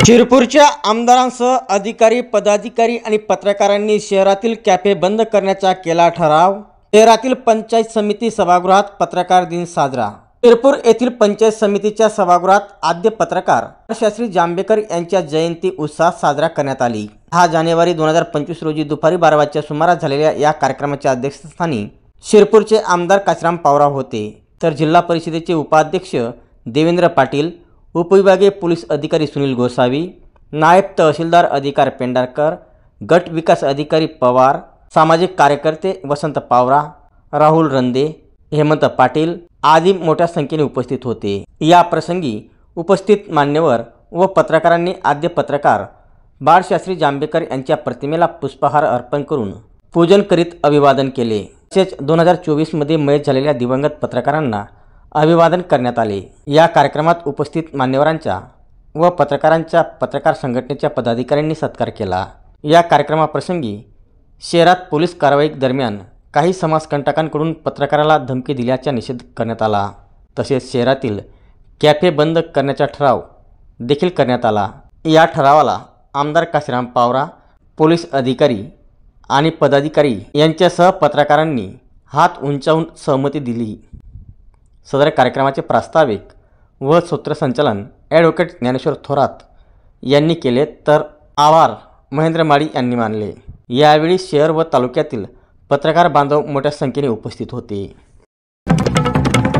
शिरपूरच्या आमदारांसह अधिकारी, पदाधिकारी आणि पत्रकारांनी शहरातील कॅफे बंद करण्याचा केला ठराव। शहरातील पंचायत समिती सभागृहात पत्रकार दिन साजरा। शिरपूर येथील पंचायत समितीच्या सभागृहात आद्य पत्रकार बाळशास्त्री जांभेकर यांच्या जयंती उत्साहात साजरा करण्यात आली। 6 जानेवारी 2025 रोजी दुपारी 12 वाजच्या सुमारास झालेल्या या कार्यक्रमाच्या अध्यक्षस्थानी शिरपूरचे आमदार काशीराम पावरा होते, तर जिल्हा परिषदेचे उपाध्यक्ष देवेंद्र पाटील, उपविभागीय पोलीस अधिकारी सुनील गोसावी, नायब तहसीलदार अधिकार पेंढारकर, गट विकास अधिकारी पवार, सामाजिक कार्यकर्ते वसंत पावरा, राहुल रंदे, हेमंत पाटील आदी मोठ्या संख्येने उपस्थित होते। या प्रसंगी उपस्थित मान्यवर व पत्रकारांनी आद्य पत्रकार बाळशास्त्री जांभेकर यांच्या प्रतिमेला पुष्पहार अर्पण करून पूजन करीत अभिवादन केले। तसेच 2024 मध्ये मयत झालेल्या दिवंगत पत्रकारांना अभिवादन करण्यात आले। या कार्यक्रमात उपस्थित मान्यवरांचा व पत्रकारांच्या पत्रकार संघटनेच्या पदाधिकाऱ्यांनी सत्कार केला। या कार्यक्रमाप्रसंगी शहरात पोलीस कारवाई दरम्यान काही समाजकंटकांकडून पत्रकाराला धमकी दिल्याचा निषेध करण्यात आला। तसेच शहरातील कॅफे बंद करण्याचा ठराव देखील करण्यात आला। या ठरावाला आमदार काशीराम पावरा, पोलीस अधिकारी आणि पदाधिकारी यांच्यासह पत्रकारांनी हात उंचावून सहमती दिली। सदर कार्यक्रमाचे प्रास्ताविक व सूत्रसंचालन ॲडव्होकेट ज्ञानेश्वर थोरात यांनी केले, तर आभार महेंद्र माळी यांनी मानले। यावेळी शहर व तालुक्यातील पत्रकार बांधव मोठ्या संख्येने उपस्थित होते।